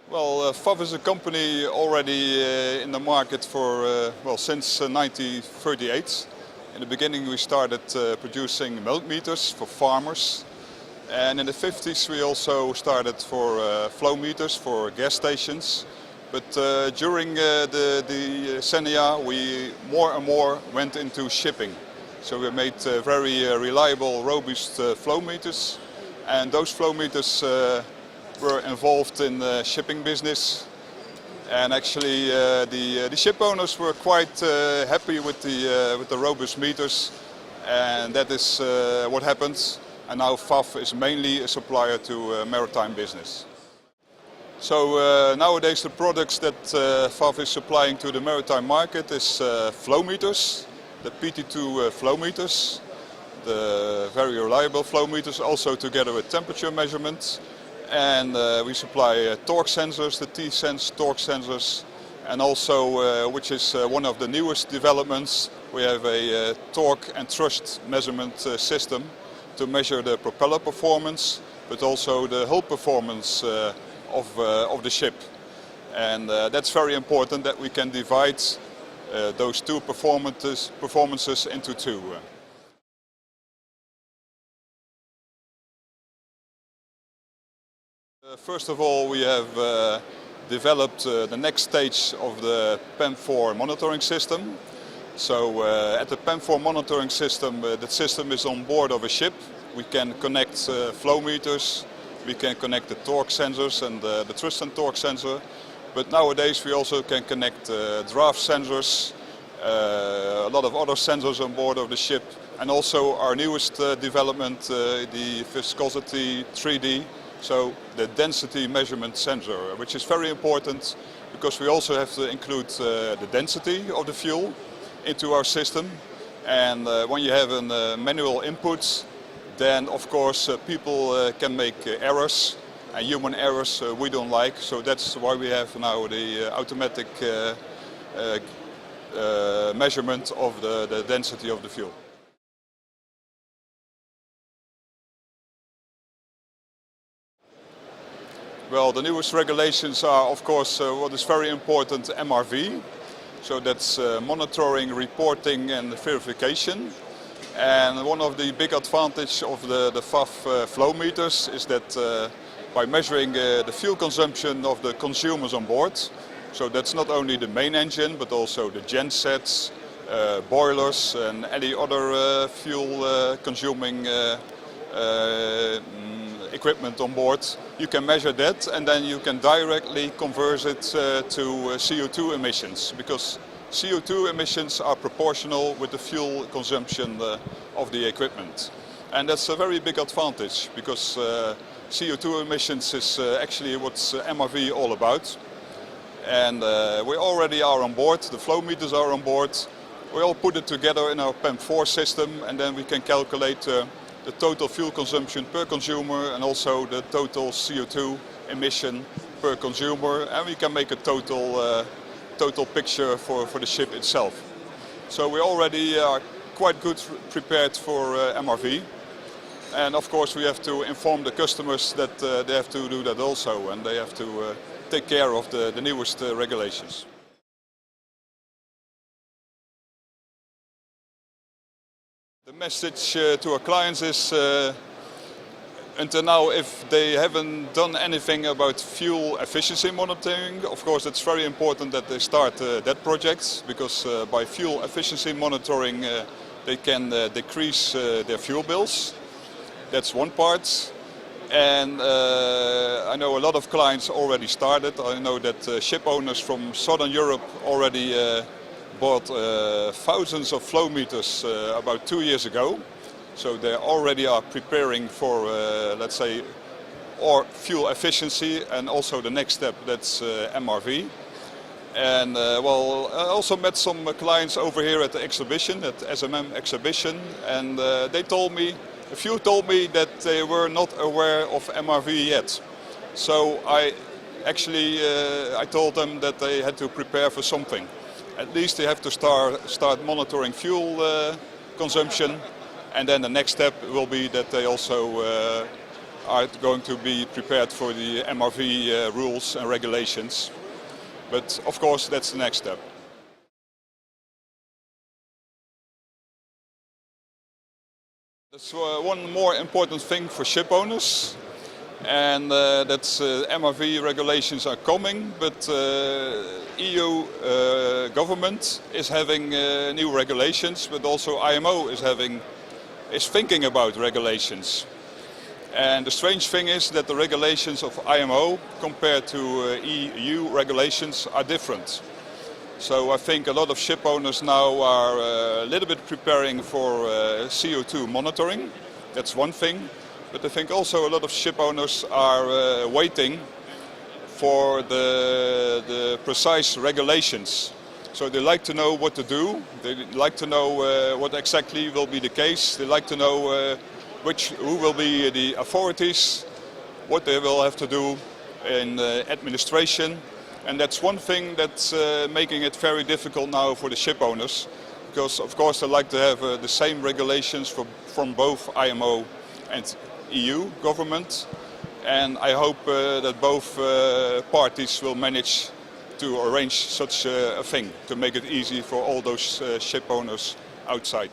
Well, VAF is a company already in the market for since 1938. In the beginning we started producing milk meters for farmers, and in the 50s we also started for flow meters for gas stations. But during the decennia we more and more went into shipping. So we made very reliable, robust flow meters, and those flow meters were involved in the shipping business, and actually the ship owners were quite happy with the robust meters, and that is what happens. And now VAF is mainly a supplier to maritime business. So nowadays the products that VAF is supplying to the maritime market is flow meters, the PT2 flow meters, the very reliable flow meters, also together with temperature measurements. And we supply torque sensors, the T-Sense torque sensors, and also, which is one of the newest developments, we have a torque and thrust measurement system to measure the propeller performance, but also the hull performance of the ship. And that's very important, that we can divide those two performances into two. First of all, we have developed the next stage of the PEM4 monitoring system. So at the PEM4 monitoring system, that system is on board of a ship. We can connect flow meters, we can connect the torque sensors and the thrust and torque sensor. But nowadays we also can connect draft sensors, a lot of other sensors on board of the ship, and also our newest development, the viscosity 3D. So the density measurement sensor, which is very important because we also have to include the density of the fuel into our system. And when you have a manual input, then of course people can make errors, and human errors we don't like. So that's why we have now the automatic measurement of the density of the fuel. Well, the newest regulations are, of course, what is very important, MRV. So that's monitoring, reporting and verification. And one of the big advantages of the VAF flow meters is that by measuring the fuel consumption of the consumers on board, so that's not only the main engine, but also the gensets, boilers and any other fuel consuming equipment on board, you can measure that, and then you can directly convert it to CO2 emissions, because CO2 emissions are proportional with the fuel consumption of the equipment. And that's a very big advantage, because CO2 emissions is actually what's MRV all about. And we already are on board, the flow meters are on board. We all put it together in our PEM4 system, and then we can calculate the total fuel consumption per consumer and also the total CO2 emission per consumer, and we can make a total picture for the ship itself. So we already are quite good prepared for MRV, and of course we have to inform the customers that they have to do that also, and they have to take care of the newest regulations. The message to our clients is, until now, if they haven't done anything about fuel efficiency monitoring, of course it's very important that they start that project, because by fuel efficiency monitoring they can decrease their fuel bills. That's one part. And I know a lot of clients already started. I know that ship owners from Southern Europe already bought thousands of flow meters about 2 years ago. So they already are preparing for, let's say, or fuel efficiency, and also the next step, that's MRV. And well, I also met some clients over here at the exhibition, at SMM exhibition, and they told me, a few told me that they were not aware of MRV yet. So I told them that they had to prepare for something. At least they have to start monitoring fuel consumption, and then the next step will be that they also are going to be prepared for the MRV rules and regulations. But of course that's the next step. There's one more important thing for ship owners, and that's MRV regulations are coming, but EU government is having new regulations, but also IMO is thinking about regulations. And the strange thing is that the regulations of IMO compared to EU regulations are different. So I think a lot of ship owners now are a little bit preparing for CO2 monitoring. That's one thing. But I think also a lot of ship owners are waiting for the precise regulations. So they like to know what to do. They like to know what exactly will be the case. They like to know who will be the authorities, what they will have to do in administration. And that's one thing that's making it very difficult now for the ship owners, because of course they like to have the same regulations from both IMO and EU government. And I hope that both parties will manage to arrange such a thing to make it easy for all those ship owners outside.